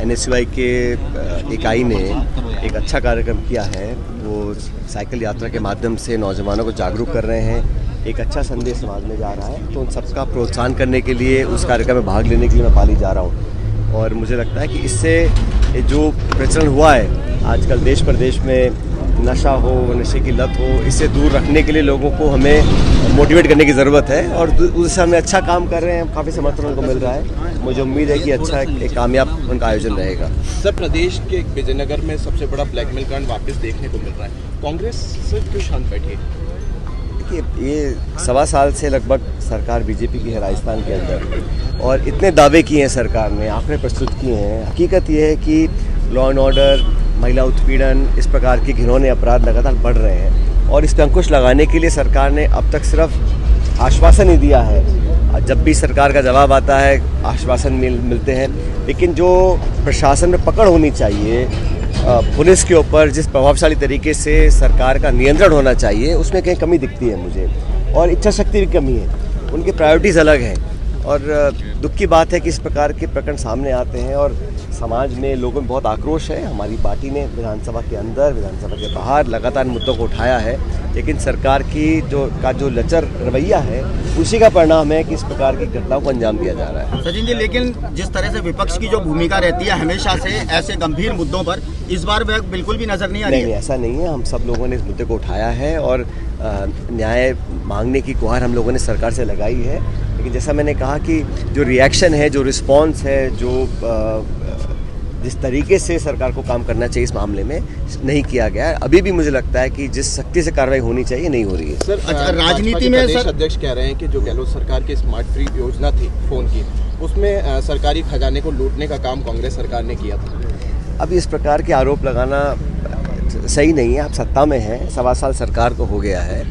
NSUI के इकाई ने एक अच्छा कार्यक्रम किया है। वो साइकिल यात्रा के माध्यम से नौजवानों को जागरूक कर रहे हैं, एक अच्छा संदेश समाज में जा रहा है। तो उन सबका प्रोत्साहन करने के लिए उस कार्यक्रम में भाग लेने के लिए मैं पाली जा रहा हूँ। और मुझे लगता है कि इससे जो प्रचलन हुआ है आजकल देश प्रदेश में, नशा हो, नशे की लत हो, इससे दूर रखने के लिए लोगों को हमें मोटिवेट करने की ज़रूरत है। और उससे हमें अच्छा काम कर रहे हैं, काफ़ी समर्थन उनको मिल रहा है। मुझे उम्मीद है कि अच्छा एक कामयाब उनका आयोजन रहेगा। सर, प्रदेश के विजयनगर में सबसे बड़ा ब्लैकमेल कांड वापस देखने को मिल रहा है, कांग्रेस से क्यों शांत बैठी है? देखिए, ये 1.25 साल से लगभग सरकार बीजेपी की है राजस्थान के अंदर, और इतने दावे किए हैं सरकार ने, आंकड़े प्रस्तुत किए हैं। हकीकत ये है कि लॉ एंड ऑर्डर, महिला उत्पीड़न, इस प्रकार के घिनौने अपराध लगातार बढ़ रहे हैं। और इस पर अंकुश लगाने के लिए सरकार ने अब तक सिर्फ आश्वासन ही दिया है। जब भी सरकार का जवाब आता है आश्वासन मिलते हैं, लेकिन जो प्रशासन में पकड़ होनी चाहिए पुलिस के ऊपर, जिस प्रभावशाली तरीके से सरकार का नियंत्रण होना चाहिए, उसमें कहीं कमी दिखती है मुझे। और इच्छा शक्ति भी कमी है, उनकी प्रायोरिटीज़ अलग हैं। और दुख की बात है कि इस प्रकार के प्रकरण सामने आते हैं और समाज में लोगों में बहुत आक्रोश है। हमारी पार्टी ने विधानसभा के अंदर, विधानसभा के बाहर लगातार मुद्दों को उठाया है, लेकिन सरकार की जो लचर रवैया है, उसी का परिणाम है कि इस प्रकार की घटनाओं को अंजाम दिया जा रहा है। सचिन जी, लेकिन जिस तरह से विपक्ष की जो भूमिका रहती है हमेशा से ऐसे गंभीर मुद्दों पर, इस बार वह बिल्कुल भी नजर नहीं आ रही है। नहीं, ऐसा नहीं है। हम सब लोगों ने इस मुद्दे को उठाया है और न्याय मांगने की गुहार हम लोगों ने सरकार से लगाई है। लेकिन जैसा मैंने कहा कि जो रिएक्शन है, जो रिस्पॉन्स है, जिस तरीके से सरकार को काम करना चाहिए इस मामले में, नहीं किया गया है। अभी भी मुझे लगता है कि जिस सख्ती से कार्रवाई होनी चाहिए नहीं हो रही है। सर, अच्छा, राजनीति में सर अध्यक्ष कह रहे हैं कि जो गहलोत सरकार की स्मार्ट फ्री योजना थी फोन की, उसमें सरकारी खजाने को लूटने का काम कांग्रेस सरकार ने किया था। अभी इस प्रकार के आरोप लगाना सही नहीं है। आप सत्ता में हैं, 1.25 साल सरकार को हो गया है।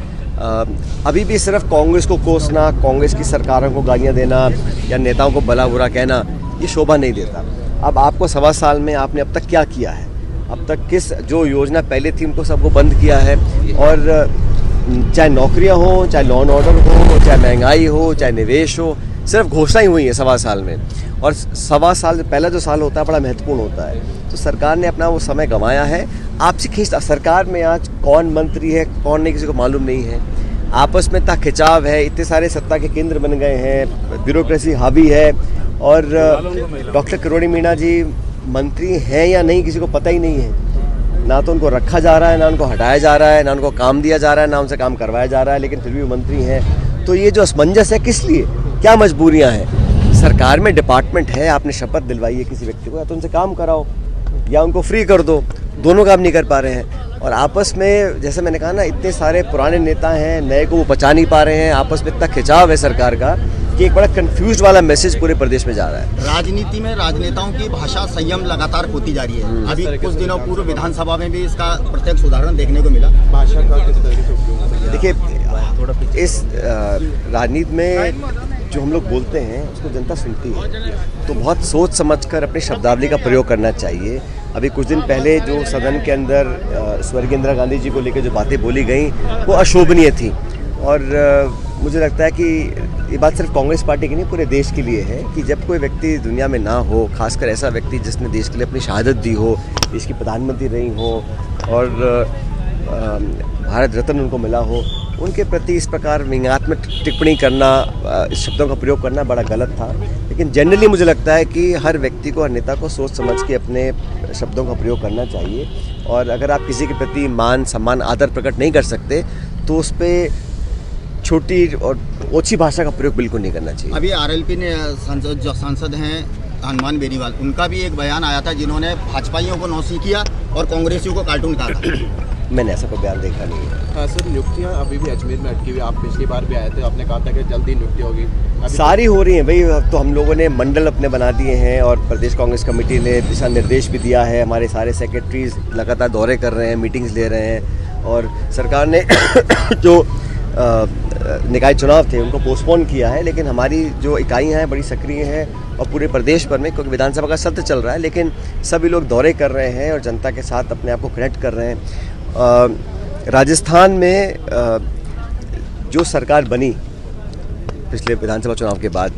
अभी भी सिर्फ कांग्रेस को कोसना, कांग्रेस की सरकारों को गालियां देना या नेताओं को भला बुरा कहना, ये शोभा नहीं देता। अब आपको 1.25 साल में आपने अब तक क्या किया है, अब तक किस जो योजना पहले थी उनको सबको बंद किया है। और चाहे नौकरियां हो, चाहे लॉ एंड ऑर्डर हो, चाहे महंगाई हो, चाहे निवेश हो, सिर्फ घोषणाएं हुई है 1.25 साल में। और 1.25 साल पहला जो साल होता है बड़ा महत्वपूर्ण होता है। तो सरकार ने अपना वो समय गंवाया है। आपसी खींच, सरकार में आज कौन मंत्री है कौन नहीं किसी को मालूम नहीं है। आपस में इतना खिंचाव है, इतने सारे सत्ता के केंद्र बन गए हैं, ब्यूरोक्रेसी हावी है। और डॉक्टर किरोड़ी मीणा जी मंत्री हैं या नहीं किसी को पता ही नहीं है। ना तो उनको रखा जा रहा है, ना उनको हटाया जा रहा है, ना उनको काम दिया जा रहा है, ना उनसे काम करवाया जा रहा है, लेकिन फिर भी वो मंत्री हैं। तो ये जो असमंजस है, किस लिए, क्या मजबूरियां हैं? सरकार में डिपार्टमेंट है, आपने शपथ दिलवाई है किसी व्यक्ति को, या तो उनसे काम कराओ या उनको फ्री कर दो। दोनों काम नहीं कर पा रहे हैं। और आपस में, जैसे मैंने कहा ना, इतने सारे पुराने नेता हैं, नए को वो बचा नहीं पा रहे हैं। आपस में इतना खिंचाव है सरकार का कि एक बड़ा कंफ्यूज वाला मैसेज पूरे प्रदेश में जा रहा है। राजनीति में राजनेताओं की भाषा संयम लगातार होती जा रही है। अभी कुछ दिनों पूर्व विधानसभा में भी इसका प्रत्यक्ष उदाहरण देखने को मिला। भाषा का किस तरह से उपयोग? देखिए, इस राजनीति में जो हम लोग बोलते हैं उसको जनता सुनती है, तो बहुत सोच समझकर अपनी शब्दावली का प्रयोग करना चाहिए। अभी कुछ दिन पहले जो सदन के अंदर स्वर्गीय इंदिरा गांधी जी को लेकर जो बातें बोली गई वो अशोभनीय थी। और मुझे लगता है कि ये बात सिर्फ कांग्रेस पार्टी की नहीं, पूरे देश के लिए है कि जब कोई व्यक्ति दुनिया में ना हो, खासकर ऐसा व्यक्ति जिसने देश के लिए अपनी शहादत दी हो, देश की प्रधानमंत्री रही हो और भारत रत्न उनको मिला हो, उनके प्रति इस प्रकार व्यंग्यात्मक टिप्पणी करना, इस शब्दों का प्रयोग करना बड़ा गलत था। लेकिन जनरली मुझे लगता है कि हर व्यक्ति को, हर नेता को सोच समझ के अपने शब्दों का प्रयोग करना चाहिए। और अगर आप किसी के प्रति मान, सम्मान, आदर प्रकट नहीं कर सकते तो उस पर छोटी और ओछी भाषा का प्रयोग बिल्कुल नहीं करना चाहिए। अभी आरएलपी ने जो सांसद हैं हनुमान बेनीवाल, उनका भी एक बयान आया था जिन्होंने भाजपाइयों को नौसी किया और कांग्रेसियों को कार्टून कहा था। मैंने ऐसा कोई बयान देखा नहीं है। सर, नियुक्तियाँ अभी भी अजमेर में अटकी हुई, आप पिछली बार भी आए थे, आपने कहा था कि जल्दी नियुक्ति होगी। सारी हो रही हैं भाई। तो हम लोगों ने मंडल अपने बना दिए हैं और प्रदेश कांग्रेस कमेटी ने दिशा निर्देश भी दिया है। हमारे सारे सेक्रेटरीज लगातार दौरे कर रहे हैं, मीटिंग्स ले रहे हैं। और सरकार ने जो निकाय चुनाव थे उनको पोस्टपोन किया है, लेकिन हमारी जो इकाइयाँ हैं बड़ी सक्रिय हैं और पूरे प्रदेश भर में, क्योंकि विधानसभा का सत्र चल रहा है, लेकिन सभी लोग दौरे कर रहे हैं और जनता के साथ अपने आप को कनेक्ट कर रहे हैं। राजस्थान में जो सरकार बनी पिछले विधानसभा चुनाव के बाद,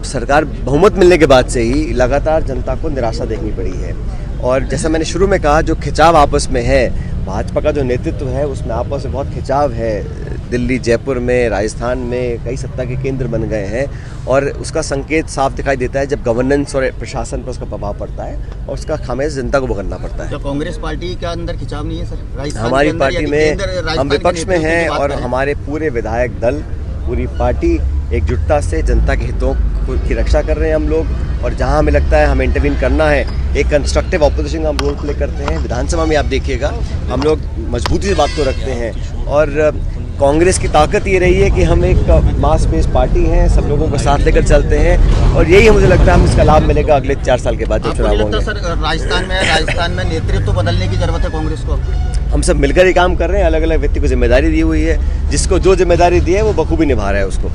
सरकार बहुमत मिलने के बाद से ही लगातार जनता को निराशा देखनी पड़ी है। और जैसा मैंने शुरू में कहा, जो खिंचाव आपस में है, भाजपा का जो नेतृत्व है उसमें आपस में बहुत खिंचाव है। दिल्ली, जयपुर में, राजस्थान में कई सत्ता के केंद्र बन गए हैं और उसका संकेत साफ दिखाई देता है जब गवर्नेंस और प्रशासन पर उसका प्रभाव पड़ता है और उसका खामियाजा जनता को भुगतना पड़ता है। क्या कांग्रेस पार्टी के अंदर खिंचाव नहीं है सर? राजस्थान हमारी के अंदर पार्टी यदि में राजस्थान हम के विपक्ष में नेतृत्व की हैं बात और करें। हमारे पूरे विधायक दल, पूरी पार्टी एकजुटता से जनता के हितों की रक्षा कर रहे हैं हम लोग। और जहां हमें लगता है हमें इंटरवीन करना है, एक कंस्ट्रक्टिव ऑपोजिशन का हम रोल प्ले करते हैं। विधानसभा में आप देखिएगा हम लोग मजबूती से बात को रखते हैं और कांग्रेस की ताकत ये रही है कि हम एक मास बेस्ड पार्टी हैं, सब लोगों को साथ लेकर चलते हैं और यही मुझे लगता है हम इसका लाभ मिलेगा अगले 4 साल के बाद जब आपको चुनाव नहीं लगता होंगे। सर राजस्थान में नेतृत्व बदलने की जरूरत है कांग्रेस को? हम सब मिलकर ही काम कर रहे हैं, अलग अलग व्यक्ति को जिम्मेदारी दी हुई है, जिसको जो जिम्मेदारी दी है वो बखूबी निभा रहा है उसको।